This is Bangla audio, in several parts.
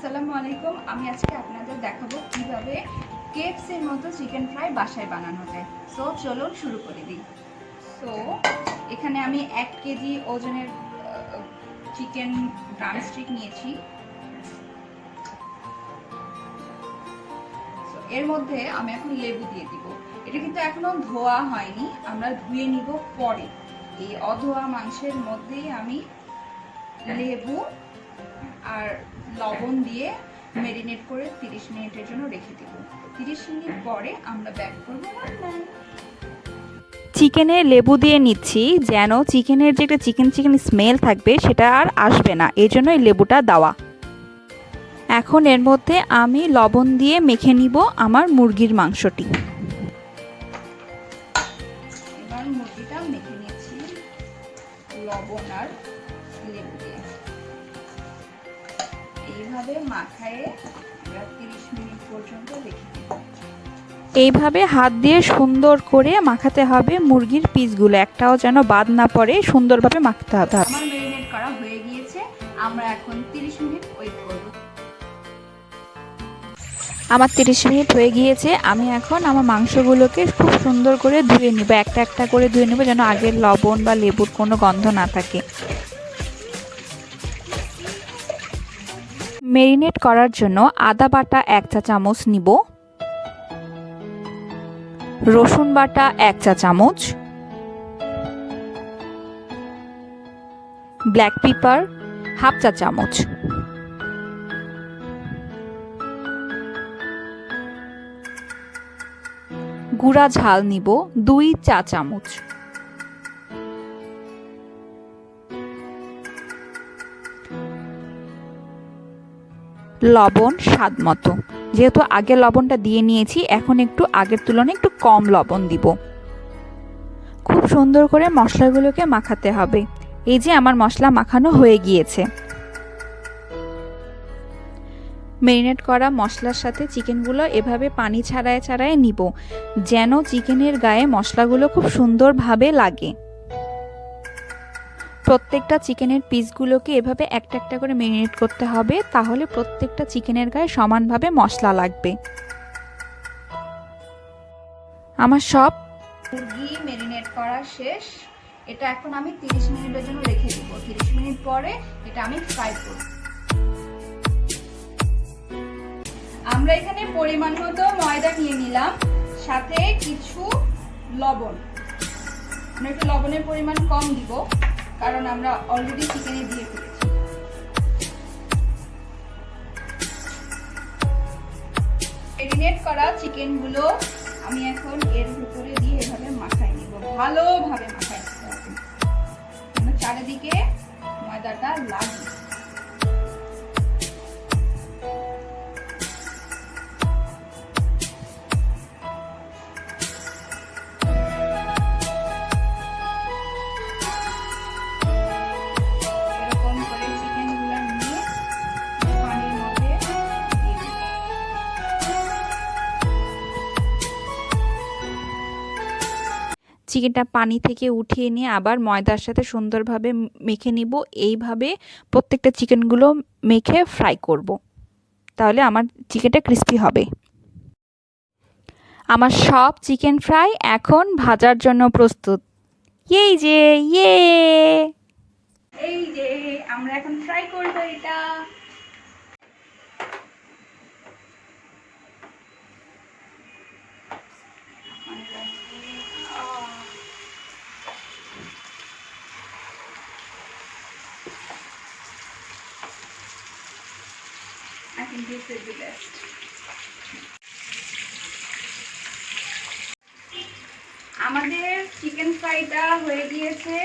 আসসালামু আলাইকুম। আমি আজকে আপনাদের দেখাবো কিভাবে কেএফসির মতো চিকেন ফ্রাই বাসায় বানানো যায়। সো চলুন শুরু করে দিই। সো এখানে আমি 1 কেজি ওজনের চিকেন ড্রামস্টিক নিয়েছি। এর মধ্যে আমি এখন লেবু দিয়ে দিব। এটা কিন্তু এখনো ধোয়া হয়নি, আমরা ধুয়ে নিব পরে। এই অধোয়া মাংসের মধ্যেই আমি লেবু আর লবণ দিয়ে ম্যারিনেট করে 30 মিনিটের জন্য রেখে দেব। 30 মিনিট পরে আমরা ব্যাক করব রান্নায়। চিকেনে লেবু দিয়ে নিচ্ছি যেন চিকেনের যে একটা চিকেন স্মেল থাকবে সেটা আর আসবে না, এই জন্য এই লেবুটা দেওয়া। এখন এর মধ্যে আমি লবণ দিয়ে মেখে নিব আমার মুরগির মাংসটি। এবার মুরগিটা মেখে নিচ্ছি লবণ আর লেবু দিয়ে। এইভাবে মাখায়ে আমরা 30 মিনিট পর্যন্ত রেখে দেব। এইভাবে হাত দিয়ে সুন্দর করে মাখাতে হবে মুরগির পিসগুলো, একটাও যেন বাদ না পড়ে, সুন্দরভাবে মাখতে হবে। আমার ম্যারিনেট করা হয়ে গিয়েছে, আমরা এখন 30 মিনিট ওয়েট করব। আমার 30 মিনিট হয়ে গিয়েছে। আমি এখন আমার মাংসগুলোকে খুব সুন্দর করে ধুয়ে নিব, একটা একটা করে ধুয়ে নেব যেন আগের লবণ বা লেবুর কোনো গন্ধ না থাকে। ম্যারিনেট করার জন্য আদা বাটা 1 চা চামচ নিব, রসুন বাটা 1 চা চামচ, ব্ল্যাক পেপার 1/2 চা চামচ, গুঁড়া ঝাল নিব 2 চা চামচ, লবণ স্বাদ মতো। যেহেতু আগে লবণটা দিয়ে নিয়েছি, এখন একটু আগের তুলনায় একটু কম লবণ দিব। খুব সুন্দর করে মশলাগুলোকে মাখাতে হবে। এই যে আমার মশলা মাখানো হয়ে গিয়েছে। ম্যারিনেট করা মশলার সাথে চিকেনগুলো এভাবে পানি ছাড়ায় ছাড়ায় নিব যেন চিকেনের গায়ে মশলাগুলো খুব সুন্দরভাবে লাগে। প্রত্যেকটা চিকেনের পিসগুলোকে এভাবে একটা একটা করে ম্যারিনেট করতে হবে, তাহলে প্রত্যেকটা চিকেনের গায়ে সমানভাবে মশলা লাগবে। আমার সব মুরগি ম্যারিনেট করা শেষ। এটা এখন আমি 30 মিনিটের জন্য রেখে দিব। 30 মিনিট পরে এটা আমি ফ্রাই করব। আমরা এখানে পরিমাণ মতো ময়দা নিয়ে নিলাম, সাথে কিছু লবণ। আমরা একটু লবণের পরিমাণ কম দিব কারণ আমরা অলরেডি চিকেনে দিয়ে ফেলেছি। ম্যারিনেট করা চিকেনগুলো আমি এখন এর ভিতরে দিয়ে এভাবে মাখাই নিব, ভালোভাবে মাখাই নিতে হবে যেন চারিদিকে ময়দাটা লাগে। এরকম করে চিকেনগুলো নিয়ে পানির মধ্যে দিয়ে দিই। চিকেনটা পানি থেকে উঠিয়ে নিয়ে আবার ময়দার সাথে সুন্দরভাবে মেখে নিব। এইভাবে প্রত্যেকটা চিকেনগুলো মেখে ফ্রাই করব, তাহলে আমার চিকেনটা ক্রিস্পি হবে। আমার সব চিকেন ফ্রাই এখন ভাজার জন্য প্রস্তুত। এই যে এই যে আমরা এখন ফ্রাই করব এটা। I think this is the best. আমাদের চিকেন ফ্রাইটা হয়ে গিয়েছে।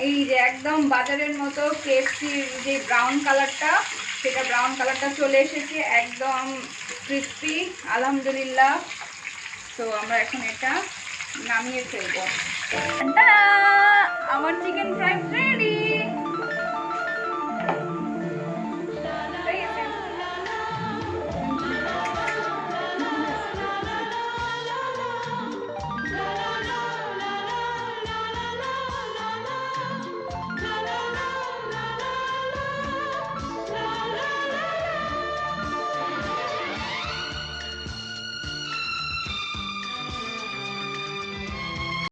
এই যে একদম বাজারের মতো কেএফসির যে ব্রাউন কালারটা, সেটা ব্রাউন কালারটা চলে এসেছে, একদম ক্রিস্পি আলহামদুলিল্লাহ। তো আমরা এখন এটা নামিয়ে ফেলবো। আমার চিকেন ফ্রাই